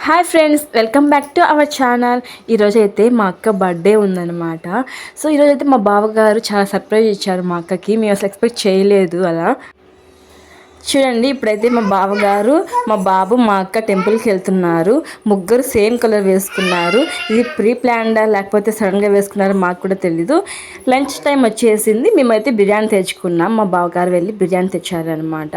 Hi friends, welcome back to our channel. ఈరోజైతే మా అక్క బర్త్డే ఉందన్నమాట. సో ఈరోజైతే మా బావగారు చాలా సర్ప్రైజ్ ఇచ్చారు మా అక్కకి. మేము అసలు ఎక్స్పెక్ట్ చేయలేదు అలా. చూడండి, ఇప్పుడైతే మా బావగారు, మా బాబు, మా అక్క టెంపుల్కి వెళ్తున్నారు. ముగ్గురు సేమ్ కలర్ వేసుకున్నారు. ఇది ప్రీ ప్లాన్డా లేకపోతే సడన్గా వేసుకున్నారో మాకు కూడా తెలీదు. లంచ్ టైం వచ్చేసింది. మేమైతే బిర్యానీ తెచ్చుకున్నాం. మా బావగారు వెళ్ళి బిర్యానీ తెచ్చారనమాట.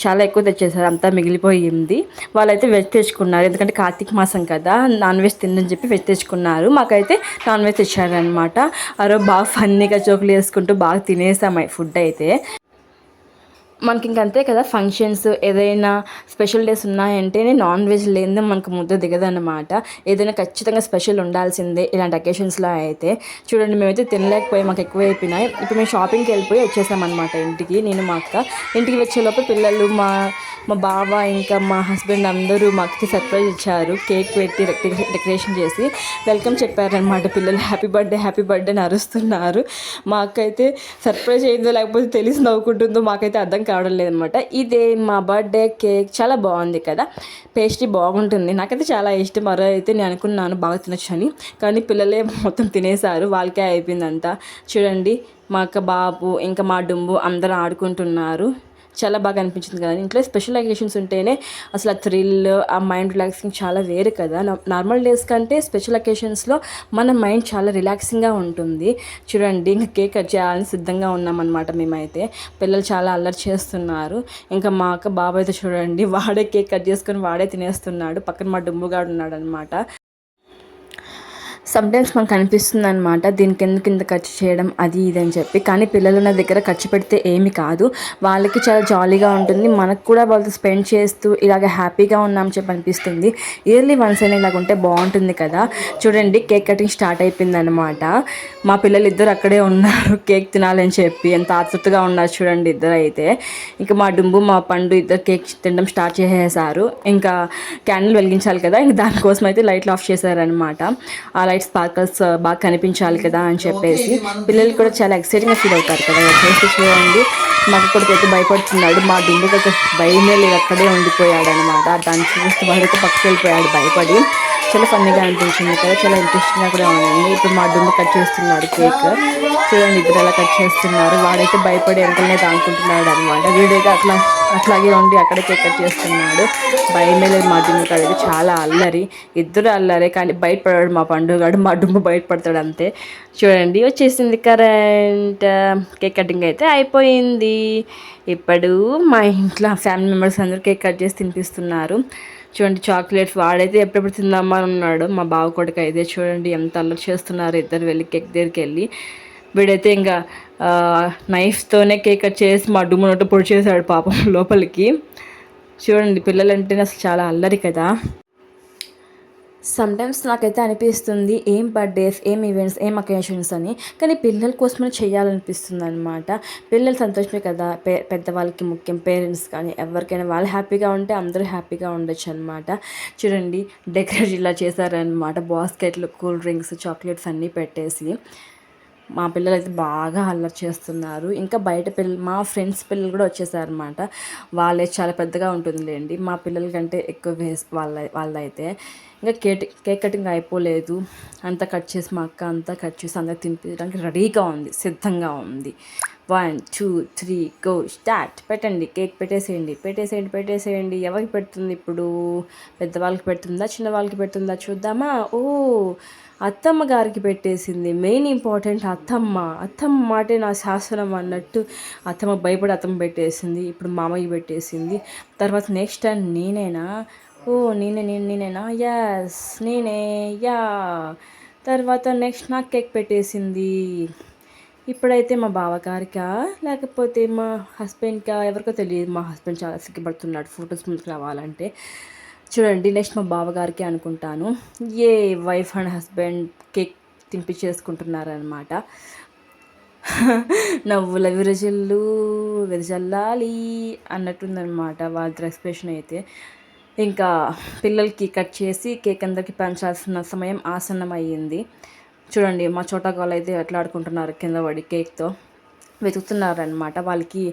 చాలా ఎక్కువ తెచ్చేసారు, అంతా మిగిలిపోయింది. వాళ్ళైతే వెజ్ తెచ్చుకున్నారు, ఎందుకంటే కార్తీక మాసం కదా, నాన్ వెజ్ తిందని చెప్పి వెజ్ తెచ్చుకున్నారు. మాకైతే నాన్ వెజ్ తెచ్చారనమాట. ఆ రోజు బాగా ఫన్నీగా జోకులు వేసుకుంటూ బాగా తినేసాము ఫుడ్ అయితే. మనకి ఇంక అంతే కదా, ఫంక్షన్స్ ఏదైనా స్పెషల్ డేస్ ఉన్నాయంటేనే నాన్ వెజ్ లేనిదే మనకు ముద్ద దిగదన్నమాట. ఏదైనా ఖచ్చితంగా స్పెషల్ ఉండాల్సిందే ఇలాంటి అకేషన్స్లో అయితే. చూడండి, మేమైతే తినలేకపోయి మాకు ఎక్కువ అయిపోయినాయి. ఇప్పుడు మేము షాపింగ్కి వెళ్ళిపోయి వచ్చేసామన్నమాట ఇంటికి. నేను మా అక్క ఇంటికి వచ్చేలోపు పిల్లలు, మా మా బావ, ఇంకా మా హస్బెండ్ అందరూ మాకు సర్ప్రైజ్ ఇచ్చారు. కేక్ పెట్టి డెకరేషన్ చేసి వెల్కమ్ చెప్పారనమాట. పిల్లలు హ్యాపీ బర్త్డే హ్యాపీ బర్త్డే అని అరుస్తున్నారు. మా అక్క అయితే సర్ప్రైజ్ అయిందో లేకపోతే తెలిసి నవ్వుకుంటుందో మాకైతే అర్థం కావడం లేదనమాట. ఇదే మా బర్త్డే కేక్, చాలా బాగుంది కదా, పేస్ట్రీ బాగుంటుంది. నాకైతే చాలా ఇష్టం. మరో అయితే నేను అనుకున్నాను బాగా తినొచ్చు అని, కానీ పిల్లలే మొత్తం తినేశారు, వాళ్ళకే అయిపోయిందంతా. చూడండి, మా అక్క బాబు ఇంకా మా డుంబు అందరూ ఆడుకుంటున్నారు. చాలా బాగా అనిపించింది కదా. ఇంట్లో స్పెషల్ అకేషన్స్ ఉంటేనే అసలు ఆ థ్రిల్, ఆ మైండ్ రిలాక్సింగ్ చాలా వేరు కదా. నార్మల్ డేస్ కంటే స్పెషల్ అకేషన్స్లో మన మైండ్ చాలా రిలాక్సింగ్గా ఉంటుంది. చూడండి, ఇంకా కేక్ కట్ చేయాలని సిద్ధంగా ఉన్నామన్నమాట మేమైతే. పిల్లలు చాలా అల్లరి చేస్తున్నారు. ఇంకా మా అక్క బాబు అయితే చూడండి, వాడే కేక్ కట్ చేసుకొని వాడే తినేస్తున్నాడు. పక్కన మా డుంబుగాడు ఉన్నాడు అనమాట. సమ్టైమ్స్ మనకు అనిపిస్తుంది అనమాట, దీనికి ఎందుకు ఇంత ఖర్చు చేయడం అది ఇది అని చెప్పి. కానీ పిల్లలు ఉన్న దగ్గర ఖర్చు పెడితే ఏమి కాదు, వాళ్ళకి చాలా జాలీగా ఉంటుంది. మనకు కూడా వాళ్ళతో స్పెండ్ చేస్తూ ఇలాగ హ్యాపీగా ఉన్నాం చెప్పి అనిపిస్తుంది. ఇయర్లీ వన్స్ అయినా ఇలాగ ఉంటే బాగుంటుంది కదా. చూడండి, కేక్ కటింగ్ స్టార్ట్ అయిపోయిందనమాట. మా పిల్లలు ఇద్దరు అక్కడే ఉన్నారు కేక్ తినాలని చెప్పి. ఎంత ఆతృతగా ఉన్నారు చూడండి ఇద్దరు అయితే. ఇంకా మా డుంబు, మా పండు ఇద్దరు కేక్ తినడం స్టార్ట్ చేసేసారు. ఇంకా క్యాండిల్ వెలిగించాలి కదా, ఇంకా దానికోసం అయితే లైట్లు ఆఫ్ చేశారనమాట. ఆ లైట్ స్పార్కల్స్ బాగా కనిపించాలి కదా అని చెప్పేసి. పిల్లలు కూడా చాలా ఎక్సైటింగ్గా ఫీల్ అవుతారు కదా చేసి. చూడండి, మాకు కొడుకైతే భయపడుతున్నాడు. మా డుంబుకి అయితే భయమే లేదు, అక్కడే ఉండిపోయాడు అనమాట. దాన్ని చూస్తూ వాడితే పక్కకి వెళ్ళిపోయాడు భయపడి. చాలా ఫన్నీగా అనిపించింది కదా, చాలా ఇంట్రెస్టింగ్గా కూడా ఉందండి. ఇప్పుడు మా డుంబు కట్ చేస్తున్నాడు కేక్. చూడండి, ఇద్దరు ఎలా కట్ చేస్తున్నారు. వాడైతే భయపడి వెంటనే తానుకుంటున్నాడు అనమాట. వీడైతే అట్లాగే ఉండి అక్కడే కేక్ కట్ చేస్తున్నాడు. భయమే లేదు మా డుంబు కాడైతే. చాలా అల్లరి, ఇద్దరు అల్లరే, కానీ బయటపడాడు మా పండుగాడు. మా డుంబు బయటపడతాడు అంతే. చూడండి, వచ్చేసింది కరెంట్. కేక్ కటింగ్ అయితే అయిపోయింది. ఇప్పుడు మా ఇంట్లో ఫ్యామిలీ మెంబర్స్ అందరూ కేక్ కట్ చేసి తినిపిస్తున్నారు. చూడండి, చాక్లెట్స్ వాడైతే ఎప్పుడెప్పుడు తిందామా అని ఉన్నాడు. మా బావ కొడుకు అయితే చూడండి ఎంత అల్లరి చేస్తున్నారు ఇద్దరు వెళ్ళి కేక్ దగ్గరికి వెళ్ళి. వీడైతే ఇంకా నైఫ్తోనే కేక్ కట్ చేసి మా డుమ్ము నోట పొడి చేశాడు పాపం లోపలికి. చూడండి, పిల్లలంటేనే అసలు చాలా అల్లరి కదా. సమ్టైమ్స్ నాకైతే అనిపిస్తుంది, ఏం బర్త్డేస్, ఏం ఈవెంట్స్, ఏం అకేషన్స్ అని, కానీ పిల్లల కోసమే చేయాలనిపిస్తుంది అనమాట. పిల్లలు సంతోషమే కదా పెద్దవాళ్ళకి ముఖ్యం. పేరెంట్స్ కానీ ఎవరికైనా వాళ్ళు హ్యాపీగా ఉంటే అందరూ హ్యాపీగా ఉండొచ్చు అనమాట. చూడండి, డెకరేషన్ ఇలా చేశారనమాట. బాస్కెట్లు, కూల్ డ్రింక్స్, చాక్లెట్స్ అన్నీ పెట్టేసి. మా పిల్లలు అయితే బాగా అల్లరి చేస్తున్నారు. ఇంకా బయట మా ఫ్రెండ్స్ పిల్లలు కూడా వచ్చేసారనమాట. వాళ్ళే చాలా పెద్దగా ఉంటుందిలేండి, మా పిల్లల కంటే ఎక్కువ వాళ్ళైతే. ఇంకా కేక్ కటింగ్ అయిపోలేదు, అంతా కట్ చేసి మా అక్క అంతా కట్ చేసి అందరికి తినిపించడానికి రెడీగా ఉంది, సిద్ధంగా ఉంది. 1 2 3 గో స్టార్ట్. పెట్టండి, కేక్ పెట్టేసేయండి. ఎవరికి పెడుతుంది ఇప్పుడు? పెద్దవాళ్ళకి పెడుతుందా, చిన్నవాళ్ళకి పెడుతుందా చూద్దామా. ఓ, అత్తమ్మ గారికి పెట్టేసింది. మెయిన్ ఇంపార్టెంట్ అత్తమ్మ మాటే నా శాసనం అన్నట్టు అత్తమ్మ భయపడి అత్తమ్మ పెట్టేసింది. ఇప్పుడు మామయ్య పెట్టేసింది. తర్వాత నెక్స్ట్ టైం నేనేనా? ఓ, నేనేనా? యస్, నేనే. యా. తర్వాత నెక్స్ట్ నాకు కేక్ పెట్టేసింది. ఇప్పుడైతే మా బావగారికా లేకపోతే మా హస్బెండ్కా ఎవరికో తెలియదు. మా హస్బెండ్ చాలా సిగ్గుపడుతున్నాడు ఫొటోస్ ముందుకు రావాలంటే. చూడండి, నెక్స్ట్ మా బావగారికి అనుకుంటాను. ఏ వైఫ్ అండ్ హస్బెండ్ కేక్ తినిపించేసుకుంటున్నారనమాట. నవ్వుల విరజల్లాలి అన్నట్టుందనమాట వాళ్ళ ఎక్స్ప్రెషన్ అయితే. ఇంకా పిల్లలకి కట్ చేసి కేక్ అందరికి పంచాల్సిన సమయం ఆసన్నం అయ్యింది. చూడండి, మా చోటా గాళ్ళు అయితే ఎట్లా ఆడుకుంటున్నారు కింద పడి కేక్తో. వెతుకుతున్నారనమాట. వాళ్ళకి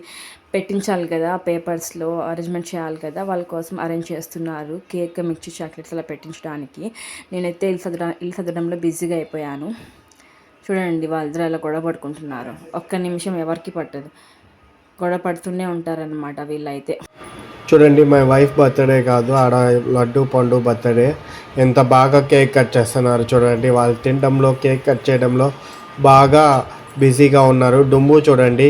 పెట్టించాలి కదా, పేపర్స్లో అరేంజ్మెంట్ చేయాలి కదా, వాళ్ళ కోసం అరేంజ్ చేస్తున్నారు కేక్, మిర్చి, చాక్లెట్స్ అలా పెట్టించడానికి. నేనైతే ఇల్లు సదడంలో బిజీగా అయిపోయాను. చూడండి వాళ్ళిద్దరు అలా గొడవ పడుకుంటున్నారు. ఒక్క నిమిషం ఎవరికి పట్టదు, గొడవ పడుతూనే ఉంటారనమాట వీళ్ళైతే. చూడండి మై వైఫ్ బర్త్డే కాదు, ఆడ లడ్డు పండు బర్త్డే. ఎంత బాగా కేక్ కట్ చేస్తున్నారు చూడండి. వాళ్ళు తినడంలో, కేక్ కట్ చేయడంలో బాగా బిజీగా ఉన్నారు. డుంబు చూడండి,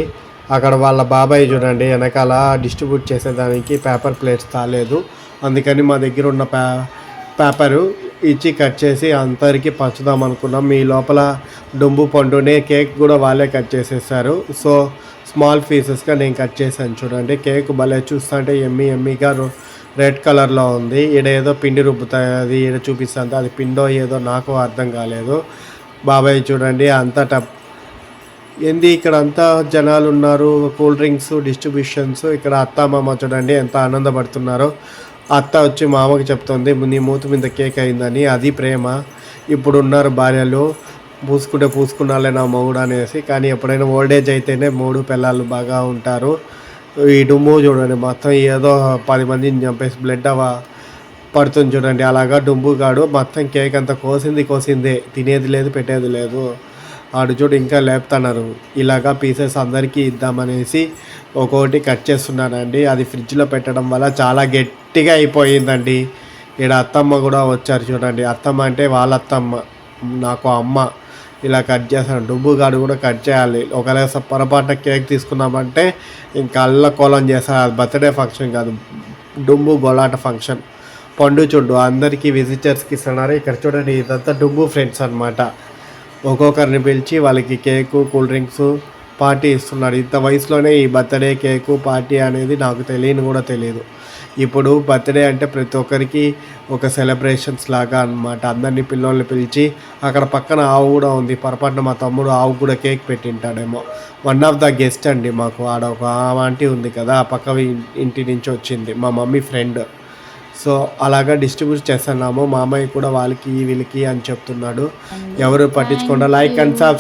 అక్కడ వాళ్ళ బాబాయ్ చూడండి వెనకాల డిస్ట్రిబ్యూట్ చేసేదానికి పేపర్ ప్లేట్స్ తాలేదు. అందుకని మా దగ్గర ఉన్న పేపరు ఇచ్చి కట్ చేసి అందరికీ పంచుదాం అనుకున్నాం. మీ లోపల డుంబు పండునే కేక్ కూడా వాళ్ళే కట్ చేసేసారు. సో స్మాల్ పీసెస్గా నేను కట్ చేశాను చూడండి. కేక్ భలే చూస్తుంటే ఎమ్మీగా రెడ్ కలర్లో ఉంది. ఈడ ఏదో పిండి రుబ్బుతుంది, ఈడ చూపిస్తుంది, అది పిండో ఏదో నాకు అర్థం కాలేదు. బాబాయ్ చూడండి అంతా ఏంది ఇక్కడ అంతా జనాలు ఉన్నారు, కూల్ డ్రింక్స్ డిస్ట్రిబ్యూషన్స్. ఇక్కడ అత్త మామ చూడండి ఎంత ఆనందపడుతున్నారో. అత్త వచ్చి మామకి చెప్తుంది నీ మూతి మీద కేక్ అయిందని. అది ప్రేమ. ఇప్పుడు ఉన్నారు భార్యలు, పూసుకున్నాలే నా మొగుడు అనేసి. కానీ ఎప్పుడైనా ఓల్డేజ్ అయితేనే మూడు పిల్లలు బాగా ఉంటారు. ఈ డుమ్ము చూడండి మొత్తం ఏదో 10 మందిని చంపేసి బ్లడ్ పడుతుంది చూడండి. అలాగా డుంబుగాడు మొత్తం కేక్ అంతా కోసిందే, తినేది లేదు పెట్టేది లేదు. ఆడు చూడు ఇంకా లేపుతున్నారు. ఇలాగా పీసెస్ అందరికీ ఇద్దామనేసి ఒక్కొక్కటి కట్ చేస్తున్నానండి. అది ఫ్రిడ్జ్లో పెట్టడం వల్ల చాలా గట్టిగా అయిపోయిందండి. ఇక్కడ అత్తమ్మ కూడా వచ్చారు చూడండి. అత్తమ్మ అంటే వాళ్ళ అత్తమ్మ, నాకు అమ్మ. ఇలా కట్ చేస్తాను. డుబ్బుగాడు కూడా కట్ చేయాలి. ఒకవేళ పొరపాటున కేక్ తీసుకున్నామంటే ఇంకా అల్లకోలం చేస్తారు. అది బర్త్డే ఫంక్షన్ కాదు, డుంబు గొలాట ఫంక్షన్. పండు చూడు అందరికీ విజిటర్స్కి ఇస్తున్నారు. ఇక్కడ చూడండి ఇదంతా డుంబు ఫ్రెండ్స్ అనమాట. ఒక్కొక్కరిని పిలిచి వాళ్ళకి కేకు, కూల్ డ్రింక్స్, పార్టీ ఇస్తున్నాడు. ఇంత వయసులోనే ఈ బర్త్డే కేకు పార్టీ అనేది నాకు తెలియదు. ఇప్పుడు బర్త్డే అంటే ప్రతి ఒక్కరికి ఒక సెలబ్రేషన్స్ లాగా అనమాట. అందరినీ పిల్లల్ని పిలిచి, అక్కడ పక్కన ఆవు కూడా ఉంది. పొరపాటున మా తమ్ముడు ఆవు కూడా కేక్ పెట్టింటాడేమో. వన్ ఆఫ్ ద గెస్ట్ అండి మాకు. ఆడ ఒక ఆంటీ ఉంది కదా, ఆ పక్క ఇంటి నుంచి వచ్చింది, మా మమ్మీ ఫ్రెండ్. సో అలాగా డిస్ట్రిబ్యూట్ చేస్తున్నాము. మా అమ్మాయి కూడా వాళ్ళకి వీళ్ళకి అని చెప్తున్నాడు. ఎవరు పట్టించకుండా లైక్ అండ్ సబ్స్క్రైబ్.